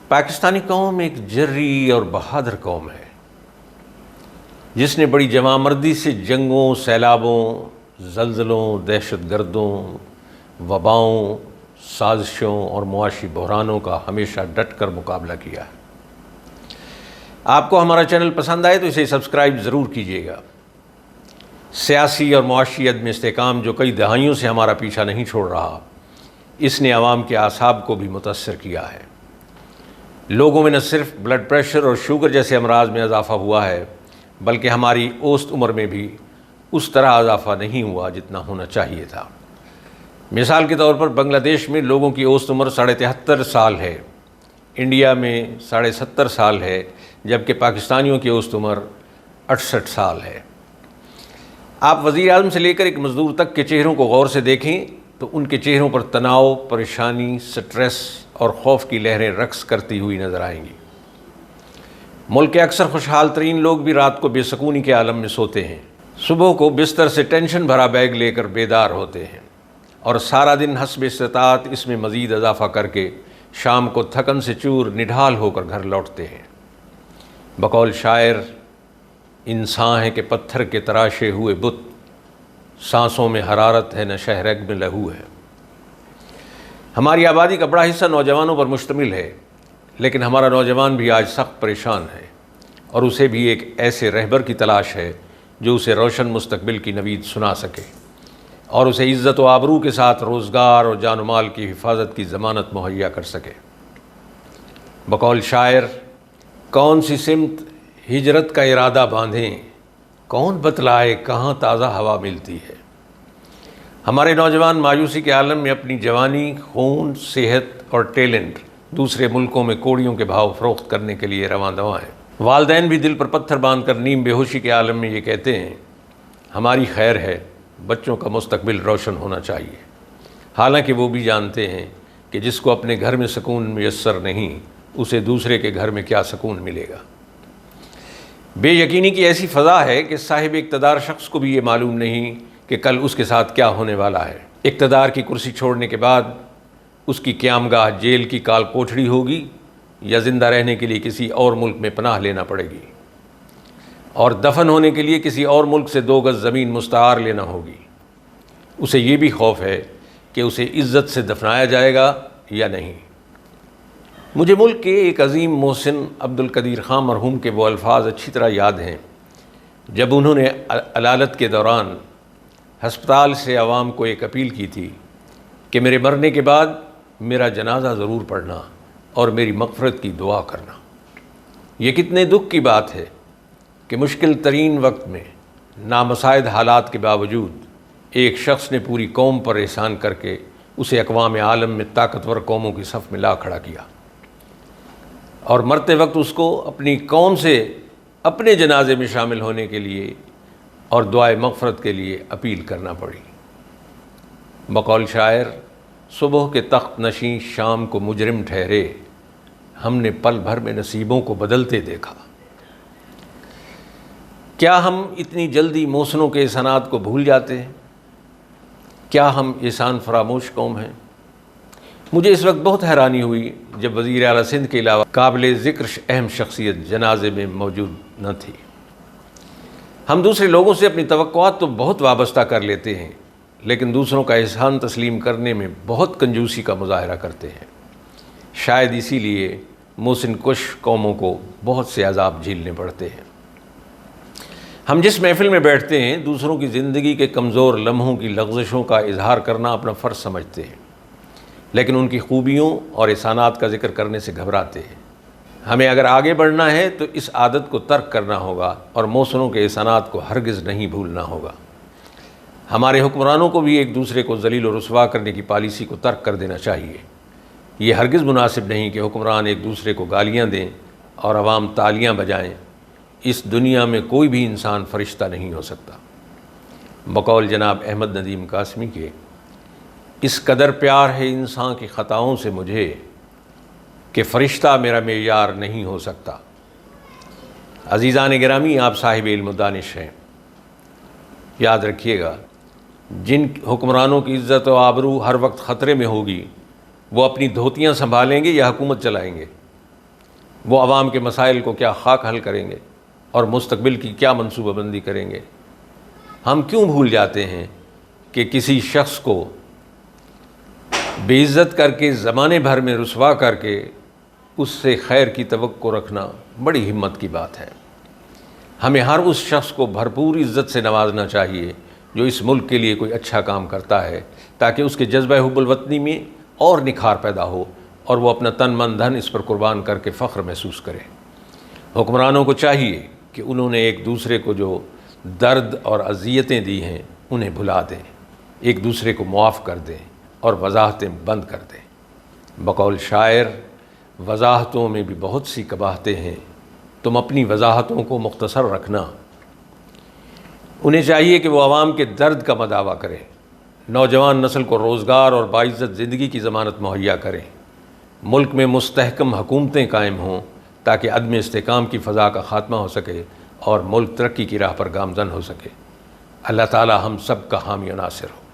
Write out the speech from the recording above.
پاکستانی قوم ایک جرری اور بہادر قوم ہے جس نے بڑی جواں مردی سے جنگوں، سیلابوں، زلزلوں، دہشت گردوں، وباؤں، سازشوں اور معاشی بحرانوں کا ہمیشہ ڈٹ کر مقابلہ کیا ہے۔ آپ کو ہمارا چینل پسند آئے تو اسے سبسکرائب ضرور کیجیے گا۔ سیاسی اور معاشی عدم استحکام جو کئی دہائیوں سے ہمارا پیچھا نہیں چھوڑ رہا، اس نے عوام کے اعصاب کو بھی متاثر کیا ہے۔ لوگوں میں نہ صرف بلڈ پریشر اور شوگر جیسے امراض میں اضافہ ہوا ہے، بلکہ ہماری اوسط عمر میں بھی اس طرح اضافہ نہیں ہوا جتنا ہونا چاہیے تھا۔ مثال کے طور پر بنگلہ دیش میں لوگوں کی اوسط عمر 73.5 سال ہے، انڈیا میں 70.5 سال ہے، جبکہ پاکستانیوں کی اوسط عمر 68 سال ہے۔ آپ وزیر اعظم سے لے کر ایک مزدور تک کے چہروں کو غور سے دیکھیں تو ان کے چہروں پر تناؤ، پریشانی، سٹریس اور خوف کی لہریں رقص کرتی ہوئی نظر آئیں گی۔ ملک کے اکثر خوشحال ترین لوگ بھی رات کو بے سکونی کے عالم میں سوتے ہیں، صبح کو بستر سے ٹینشن بھرا بیگ لے کر بیدار ہوتے ہیں اور سارا دن حسب استطاعت اس میں مزید اضافہ کر کے شام کو تھکن سے چور نڈھال ہو کر گھر لوٹتے ہیں۔ بقول شاعر، انسان ہے کہ پتھر کے تراشے ہوئے بت، سانسوں میں حرارت ہے نہ شہرگ میں لہو ہے۔ ہماری آبادی کا بڑا حصہ نوجوانوں پر مشتمل ہے، لیکن ہمارا نوجوان بھی آج سخت پریشان ہے اور اسے بھی ایک ایسے رہبر کی تلاش ہے جو اسے روشن مستقبل کی نوید سنا سکے اور اسے عزت و آبرو کے ساتھ روزگار اور جان و مال کی حفاظت کی ضمانت مہیا کر سکے۔ بقول شاعر، کون سی سمت ہجرت کا ارادہ باندھیں، کون بتلائے کہاں تازہ ہوا ملتی ہے۔ ہمارے نوجوان مایوسی کے عالم میں اپنی جوانی، خون، صحت اور ٹیلنٹ دوسرے ملکوں میں کوڑیوں کے بھاؤ فروخت کرنے کے لیے رواں دواں ہیں۔ والدین بھی دل پر پتھر باندھ کر نیم بے ہوشی کے عالم میں یہ کہتے ہیں، ہماری خیر ہے، بچوں کا مستقبل روشن ہونا چاہیے، حالانکہ وہ بھی جانتے ہیں کہ جس کو اپنے گھر میں سکون میسر نہیں، اسے دوسرے کے گھر میں کیا سکون ملے گا۔ بے یقینی کی ایسی فضا ہے کہ صاحب اقتدار شخص کو بھی یہ معلوم نہیں کہ کل اس کے ساتھ کیا ہونے والا ہے۔ اقتدار کی کرسی چھوڑنے کے بعد اس کی قیامگاہ جیل کی کال کوٹھڑی ہوگی یا زندہ رہنے کے لیے کسی اور ملک میں پناہ لینا پڑے گی، اور دفن ہونے کے لیے کسی اور ملک سے 2 گز زمین مستعار لینا ہوگی۔ اسے یہ بھی خوف ہے کہ اسے عزت سے دفنایا جائے گا یا نہیں۔ مجھے ملک کے ایک عظیم محسن عبدالقدیر خان مرحوم کے وہ الفاظ اچھی طرح یاد ہیں جب انہوں نے علالت کے دوران ہسپتال سے عوام کو ایک اپیل کی تھی کہ میرے مرنے کے بعد میرا جنازہ ضرور پڑھنا اور میری مغفرت کی دعا کرنا۔ یہ کتنے دکھ کی بات ہے کہ مشکل ترین وقت میں نامساعد حالات کے باوجود ایک شخص نے پوری قوم پر احسان کر کے اسے اقوام عالم میں طاقتور قوموں کی صف میں لا کھڑا کیا، اور مرتے وقت اس کو اپنی قوم سے اپنے جنازے میں شامل ہونے کے لیے اور دعائے مغفرت کے لیے اپیل کرنا پڑی۔ بقول شاعر، صبح کے تخت نشین شام کو مجرم ٹھہرے، ہم نے پل بھر میں نصیبوں کو بدلتے دیکھا۔ کیا ہم اتنی جلدی محسنوں کے احسانات کو بھول جاتے ہیں؟ کیا ہم احسان فراموش قوم ہیں؟ مجھے اس وقت بہت حیرانی ہوئی جب وزیر اعلیٰ سندھ کے علاوہ قابل ذکر اہم شخصیت جنازے میں موجود نہ تھی۔ ہم دوسرے لوگوں سے اپنی توقعات تو بہت وابستہ کر لیتے ہیں، لیکن دوسروں کا احسان تسلیم کرنے میں بہت کنجوسی کا مظاہرہ کرتے ہیں۔ شاید اسی لیے محسن کش قوموں کو بہت سے عذاب جھیلنے پڑتے ہیں۔ ہم جس محفل میں بیٹھتے ہیں، دوسروں کی زندگی کے کمزور لمحوں کی لغزشوں کا اظہار کرنا اپنا فرض سمجھتے ہیں، لیکن ان کی خوبیوں اور احسانات کا ذکر کرنے سے گھبراتے ہیں۔ ہمیں اگر آگے بڑھنا ہے تو اس عادت کو ترک کرنا ہوگا اور محسنوں کے احسانات کو ہرگز نہیں بھولنا ہوگا۔ ہمارے حکمرانوں کو بھی ایک دوسرے کو ذلیل و رسوا کرنے کی پالیسی کو ترک کر دینا چاہیے۔ یہ ہرگز مناسب نہیں کہ حکمران ایک دوسرے کو گالیاں دیں اور عوام تالیاں بجائیں۔ اس دنیا میں کوئی بھی انسان فرشتہ نہیں ہو سکتا۔ بقول جناب احمد ندیم قاسمی کے، اس قدر پیار ہے انسان کی خطاؤں سے مجھے کہ فرشتہ میرا معیار نہیں ہو سکتا۔ عزیزان گرامی، آپ صاحب علم و دانش ہیں، یاد رکھیے گا، جن حکمرانوں کی عزت و آبرو ہر وقت خطرے میں ہوگی، وہ اپنی دھوتیاں سنبھالیں گے یا حکومت چلائیں گے؟ وہ عوام کے مسائل کو کیا خاک حل کریں گے اور مستقبل کی کیا منصوبہ بندی کریں گے؟ ہم کیوں بھول جاتے ہیں کہ کسی شخص کو بے عزت کر کے زمانے بھر میں رسوا کر کے اس سے خیر کی توقع رکھنا بڑی ہمت کی بات ہے۔ ہمیں ہر اس شخص کو بھرپور عزت سے نوازنا چاہیے جو اس ملک کے لیے کوئی اچھا کام کرتا ہے، تاکہ اس کے جذبہ حب الوطنی میں اور نکھار پیدا ہو اور وہ اپنا تن من دھن اس پر قربان کر کے فخر محسوس کرے۔ حکمرانوں کو چاہیے کہ انہوں نے ایک دوسرے کو جو درد اور اذیتیں دی ہیں انہیں بھلا دیں، ایک دوسرے کو معاف کر دیں اور وضاحتیں بند کر دیں۔ بقول شاعر، وضاحتوں میں بھی بہت سی قباحتیں ہیں، تم اپنی وضاحتوں کو مختصر رکھنا۔ انہیں چاہیے کہ وہ عوام کے درد کا مداوع کریں، نوجوان نسل کو روزگار اور باعزت زندگی کی ضمانت مہیا کریں، ملک میں مستحکم حکومتیں قائم ہوں تاکہ عدم استحکام کی فضا کا خاتمہ ہو سکے اور ملک ترقی کی راہ پر گامزن ہو سکے۔ اللہ تعالی ہم سب کا حامی و ناصر ہو۔